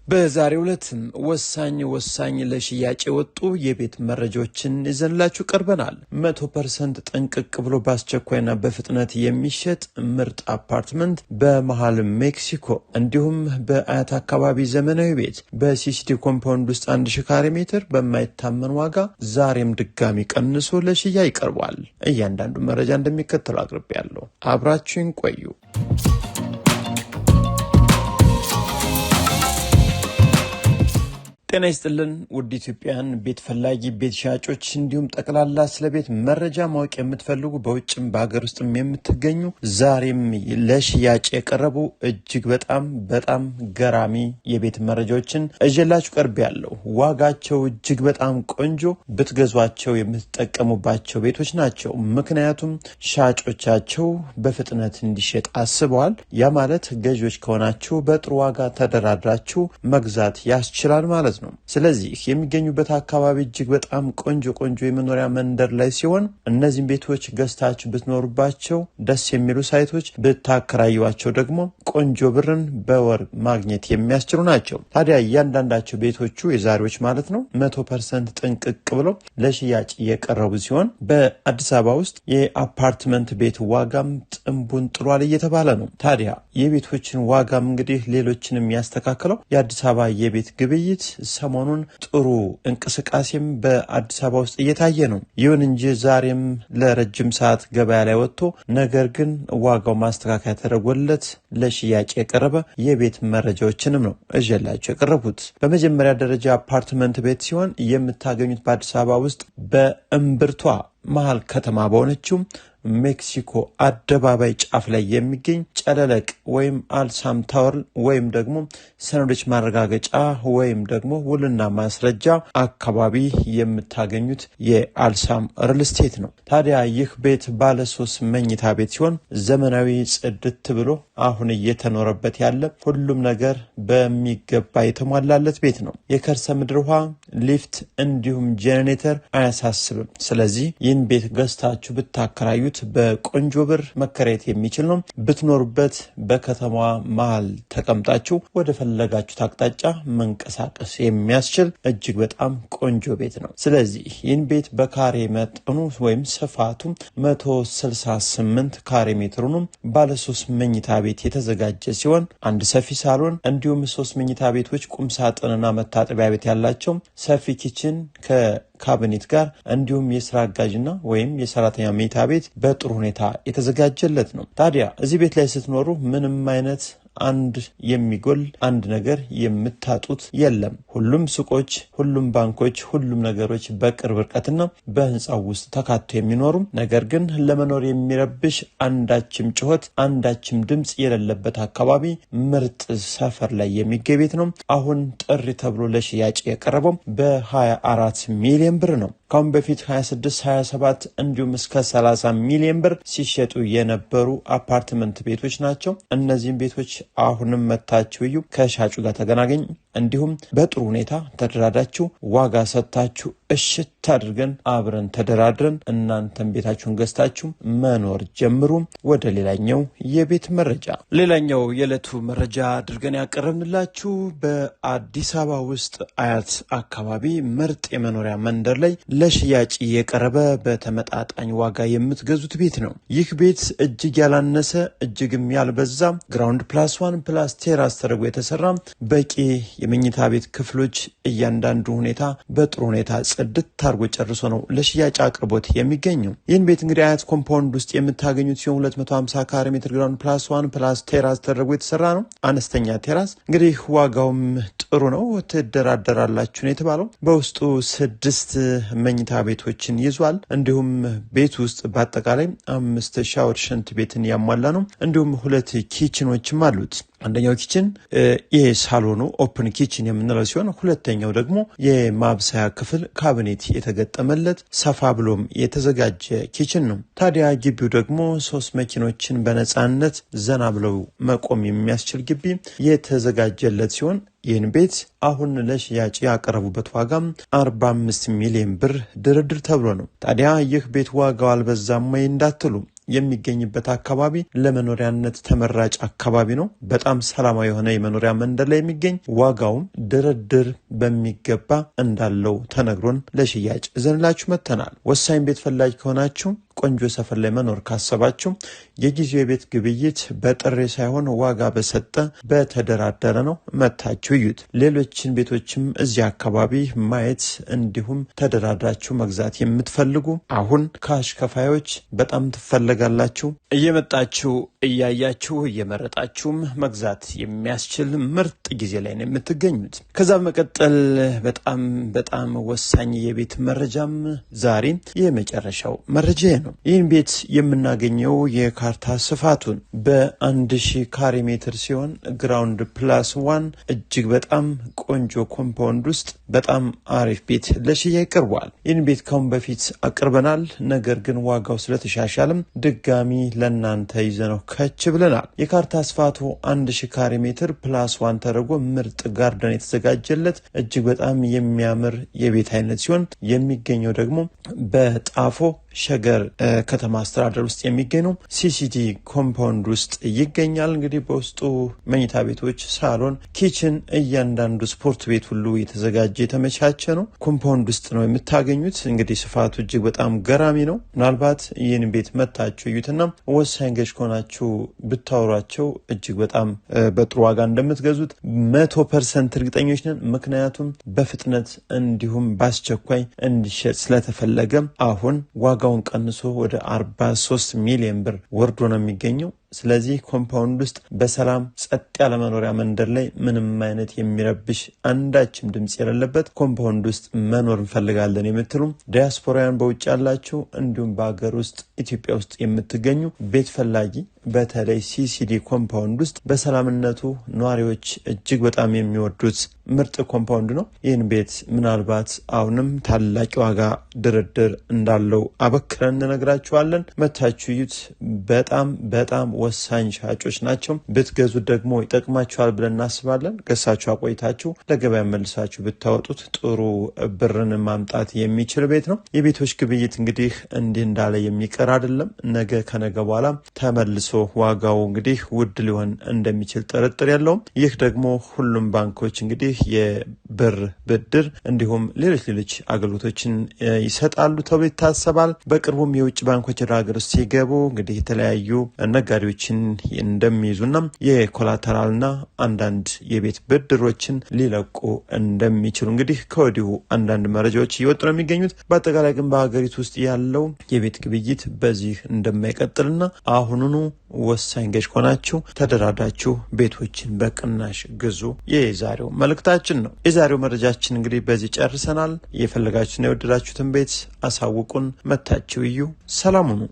በዛሬው ዕለትም ወሳኝ ለሽያጭ የወጡ የቤት መረጃዎችን ይዘንላችሁ ቀርበናል። 100% ጥንቅቅ ብሎ በአስቸኳይና በፍጥነት የሚሸጥ ምርጥ አፓርትመንት በመሃል ሜክሲኮ፣ እንዲሁም በአያት አካባቢ ዘመናዊ ቤት በሲሲዲ ኮምፓውንድ ውስጥ 1000 ካሬ ሜትር በማይታመን ዋጋ ዛሬም ድጋሚ ቀንሶ ለሽያጭ ቀርቧል። እያንዳንዱ መረጃ እንደሚከተለው አቅርቤያለሁ። አብራችሁን ቆዩ። ጤና ይስጥልን ውድ ኢትዮጵያን ቤት ፈላጊ ቤት ሻጮች፣ እንዲሁም ጠቅላላ ስለ ቤት መረጃ ማወቅ የምትፈልጉ በውጭም በሀገር ውስጥም የምትገኙ ዛሬም ለሽያጭ የቀረቡ እጅግ በጣም ገራሚ የቤት መረጃዎችን እዤላችሁ ቀርቤያለሁ። ዋጋቸው እጅግ በጣም ቆንጆ፣ ብትገዟቸው የምትጠቀሙባቸው ቤቶች ናቸው። ምክንያቱም ሻጮቻቸው በፍጥነት እንዲሸጥ አስበዋል። ያ ማለት ገዢዎች ከሆናችሁ በጥሩ ዋጋ ተደራድራችሁ መግዛት ያስችላል ማለት ነው። ስለዚህ የሚገኙበት አካባቢ እጅግ በጣም ቆንጆ የመኖሪያ መንደር ላይ ሲሆን እነዚህን ቤቶች ገዝታችሁ ብትኖሩባቸው ደስ የሚሉ ሳይቶች፣ ብታከራዩዋቸው ደግሞ ቆንጆ ብርን በወር ማግኘት የሚያስችሉ ናቸው። ታዲያ እያንዳንዳቸው ቤቶቹ የዛሬዎች ማለት ነው 100% ጥንቅቅ ብለው ለሽያጭ የቀረቡ ሲሆን በአዲስ አበባ ውስጥ የአፓርትመንት ቤት ዋጋም ጥንቡን ጥሏል እየተባለ ነው። ታዲያ የቤቶችን ዋጋም እንግዲህ ሌሎችንም ያስተካክለው የአዲስ አበባ የቤት ግብይት ሰሞኑን ጥሩ እንቅስቃሴም በአዲስ አበባ ውስጥ እየታየ ነው። ይሁን እንጂ ዛሬም ለረጅም ሰዓት ገበያ ላይ ወጥቶ ነገር ግን ዋጋው ማስተካከያ ተደርጎለት ለሽያጭ የቀረበ የቤት መረጃዎችንም ነው እዤላችሁ የቀረቡት። በመጀመሪያ ደረጃ አፓርትመንት ቤት ሲሆን የምታገኙት በአዲስ አበባ ውስጥ በእምብርቷ መሃል ከተማ በሆነችው ሜክሲኮ አደባባይ ጫፍ ላይ የሚገኝ ጨለለቅ ወይም አልሳም ታወር ወይም ደግሞ ሰነዶች ማረጋገጫ ወይም ደግሞ ውልና ማስረጃ አካባቢ የምታገኙት የአልሳም ሪል ስቴት ነው። ታዲያ ይህ ቤት ባለ 3 መኝታ ቤት ሲሆን ዘመናዊ ጽድት ብሎ አሁን እየተኖረበት ያለ ሁሉም ነገር በሚገባ የተሟላለት ቤት ነው። የከርሰ ምድር ውሃ፣ ሊፍት እንዲሁም ጄኔሬተር አያሳስብም። ስለዚህ ይህን ቤት ገዝታችሁ ብታከራዩት በቆንጆ ብር መከራየት የሚችል ነው። ብትኖሩበት በከተማዋ መሃል ተቀምጣችሁ ወደ ፈለጋችሁት አቅጣጫ መንቀሳቀስ የሚያስችል እጅግ በጣም ቆንጆ ቤት ነው። ስለዚህ ይህን ቤት በካሬ መጠኑ ወይም ስፋቱ 168 ካሬ ሜትር ነው። ባለ 3 መኝታ ቤት የተዘጋጀ ሲሆን አንድ ሰፊ ሳሎን እንዲሁም 3 መኝታ ቤቶች ቁም ሳጥንና መታጠቢያ ቤት ያላቸው ሰፊ ኪችን ካቢኔት ጋር እንዲሁም የስራ አጋዥና ወይም የሰራተኛ መኝታ ቤት በጥሩ ሁኔታ የተዘጋጀለት ነው። ታዲያ እዚህ ቤት ላይ ስትኖሩ ምንም አይነት አንድ የሚጎል አንድ ነገር የምታጡት የለም። ሁሉም ሱቆች፣ ሁሉም ባንኮች፣ ሁሉም ነገሮች በቅርብ ርቀትና በህንጻው ውስጥ ተካቶ የሚኖሩ ነገር ግን ለመኖር የሚረብሽ አንዳችም ጩኸት፣ አንዳችም ድምጽ የሌለበት አካባቢ ምርጥ ሰፈር ላይ የሚገኝ ቤት ነው። አሁን ጥሪ ተብሎ ለሽያጭ የቀረበው በ24 ሚሊዮን ብር ነው። ካሁን በፊት 26፣ 27 እንዲሁም እስከ 30 ሚሊዮን ብር ሲሸጡ የነበሩ አፓርትመንት ቤቶች ናቸው። እነዚህም ቤቶች አሁንም መታችሁ እዩ፣ ከሻጩ ጋር ተገናኙ፣ እንዲሁም በጥሩ ሁኔታ ተደራዳችሁ ዋጋ ሰጥታችሁ እሽት አድርገን አብረን ተደራድረን እናንተም ቤታችሁን ገዝታችሁ መኖር ጀምሩ። ወደ ሌላኛው የቤት መረጃ፣ ሌላኛው የዕለቱ መረጃ አድርገን ያቀረብንላችሁ በአዲስ አበባ ውስጥ አያት አካባቢ ምርጥ የመኖሪያ መንደር ላይ ለሽያጭ የቀረበ በተመጣጣኝ ዋጋ የምትገዙት ቤት ነው። ይህ ቤት እጅግ ያላነሰ እጅግም ያልበዛ ግራውንድ +1 ፕላስ ቴራስ ተደርጎ የተሰራ በቂ የመኝታ ቤት ክፍሎች እያንዳንዱ ሁኔታ በጥሩ ሁኔታ ጽድት ታርጎ ጨርሶ ነው ለሽያጭ አቅርቦት የሚገኘው። ይህን ቤት እንግዲህ አያት ኮምፓውንድ ውስጥ የምታገኙት ሲሆን 250 ካሬ ሜትር ግራውንድ +1 ፕላስ ቴራስ ተደርጎ የተሰራ ነው። አነስተኛ ቴራስ እንግዲህ ዋጋውም ጥሩ ነው። ትደራደራላችሁ ነው የተባለው። በውስጡ 6 መኝታ ቤቶችን ይዟል። እንዲሁም ቤት ውስጥ በአጠቃላይ 5 ሻወር ሽንት ቤትን ያሟላ ነው። እንዲሁም 2 ኪችኖችም አሉት። አንደኛው ኪችን ይሄ ሳሎኑ ኦፕን ኪችን የምንለው ሲሆን ሁለተኛው ደግሞ የማብሰያ ክፍል ካቢኔት የተገጠመለት ሰፋ ብሎም የተዘጋጀ ኪችን ነው። ታዲያ ግቢው ደግሞ 3 መኪኖችን በነፃነት ዘና ብለው መቆም የሚያስችል ግቢ የተዘጋጀለት ሲሆን ይህን ቤት አሁን ለሽያጭ ያቀረቡበት ዋጋም 45 ሚሊዮን ብር ድርድር ተብሎ ነው። ታዲያ ይህ ቤት ዋጋው አልበዛም ወይ እንዳትሉ የሚገኝበት አካባቢ ለመኖሪያነት ተመራጭ አካባቢ ነው። በጣም ሰላማዊ የሆነ የመኖሪያ መንደር ላይ የሚገኝ ዋጋውም ድርድር በሚገባ እንዳለው ተነግሮን ለሽያጭ ይዘንላችሁ መጥተናል። ወሳኝ ቤት ፈላጊ ከሆናችሁ ቆንጆ ሰፈር ላይ መኖር ካሰባችሁ የጊዜው የቤት ግብይት በጥሬ ሳይሆን ዋጋ በሰጠ በተደራደረ ነው። መታችሁ እዩት። ሌሎችን ቤቶችም እዚህ አካባቢ ማየት እንዲሁም ተደራድራችሁ መግዛት የምትፈልጉ አሁን ካሽ ከፋዮች በጣም ትፈለጋላችሁ። እየመጣችሁ እያያችሁ እየመረጣችሁም መግዛት የሚያስችል ምርጥ ጊዜ ላይ ነው የምትገኙት። ከዛ በመቀጠል በጣም ወሳኝ የቤት መረጃም ዛሬ የመጨረሻው መረጃ ነው። ይህን ቤት የምናገኘው የካርታ ስፋቱን በ1000 ካሬ ሜትር ሲሆን ግራውንድ ፕላስ 1 እጅግ በጣም ቆንጆ ኮምፓውንድ ውስጥ በጣም አሪፍ ቤት ለሽያጭ ቀርቧል። ይህን ቤት ካሁን በፊት አቅርበናል። ነገር ግን ዋጋው ስለተሻሻለም ድጋሚ ለናንተ ይዘነው ከች ብለናል። የካርታ ስፋቱ 1000 ካሬ ሜትር ፕላስ 1 ተደርጎ ምርጥ ጋርደን የተዘጋጀለት እጅግ በጣም የሚያምር የቤት አይነት ሲሆን የሚገኘው ደግሞ በጣፎ ሸገር ከተማ አስተዳደር ውስጥ የሚገኘው ሲሲቲ ኮምፓውንድ ውስጥ ይገኛል። እንግዲህ በውስጡ መኝታ ቤቶች፣ ሳሎን፣ ኪችን፣ እያንዳንዱ ስፖርት ቤት ሁሉ የተዘጋጀ የተመቻቸ ነው። ኮምፓውንድ ውስጥ ነው የምታገኙት። እንግዲህ ስፋቱ እጅግ በጣም ገራሚ ነው። ምናልባት ይህን ቤት መታችሁ እዩትና ወሳኝ ገዥ ከሆናችሁ ብታወሯቸው እጅግ በጣም በጥሩ ዋጋ እንደምትገዙት 100% እርግጠኞች ነን። ምክንያቱም በፍጥነት እንዲሁም በአስቸኳይ እንዲሸጥ ስለተፈለገ አሁን ዋጋውን ቀንሶ ወደ 43 ሚሊዮን ብር ወርዶ ነው የሚገኘው። ስለዚህ ኮምፓውንድ ውስጥ በሰላም ጸጥ ያለ መኖሪያ መንደር ላይ ምንም አይነት የሚረብሽ አንዳችም ድምጽ የሌለበት ኮምፓውንድ ውስጥ መኖር እንፈልጋለን የምትሉ ዲያስፖራውያን በውጭ ያላችሁ እንዲሁም በሀገር ውስጥ ኢትዮጵያ ውስጥ የምትገኙ ቤት ፈላጊ በተለይ ሲሲዲ ኮምፓውንድ ውስጥ በሰላምነቱ ነዋሪዎች እጅግ በጣም የሚወዱት ምርጥ ኮምፓውንድ ነው። ይህን ቤት ምናልባት አሁንም ታላቅ ዋጋ ድርድር እንዳለው አበክረን እንነግራችኋለን። መታችሁ እዩት። በጣም ወሳኝ ሻጮች ናቸው። ብትገዙት ደግሞ ይጠቅማችኋል ብለን እናስባለን። ገሳችሁ አቆይታችሁ ለገበያ መልሳችሁ ብታወጡት ጥሩ ብርን ማምጣት የሚችል ቤት ነው። የቤቶች ግብይት እንግዲህ እንዲህ እንዳለ የሚቀር አይደለም። ነገ ከነገ በኋላ ተመልሶ ዋጋው እንግዲህ ውድ ሊሆን እንደሚችል ጥርጥር የለውም። ይህ ደግሞ ሁሉም ባንኮች እንግዲህ የብር ብድር እንዲሁም ሌሎች አገልግሎቶችን ይሰጣሉ ተብሎ ይታሰባል። በቅርቡም የውጭ ባንኮች ወደ ሀገር ውስጥ ሲገቡ እንግዲህ የተለያዩ ነጋዴዎችን እንደሚይዙና የኮላተራልና አንዳንድ የቤት ብድሮችን ሊለቁ እንደሚችሉ እንግዲህ ከወዲሁ አንዳንድ መረጃዎች እየወጡ ነው የሚገኙት። በአጠቃላይ ግን በሀገሪቱ ውስጥ ያለው የቤት ግብይት በዚህ እንደማይቀጥልና አሁኑኑ ወሳኝ ገዥ ከሆናችሁ ተደራዳችሁ ቤቶችን በቅናሽ ግዙ የዛሬው መልእክታችን ነው። የዛሬው መረጃችን እንግዲህ በዚህ ጨርሰናል። የፈለጋችሁና የወደዳችሁትን ቤት አሳውቁን። መታችሁ እዩ። ሰላም ሁኑ።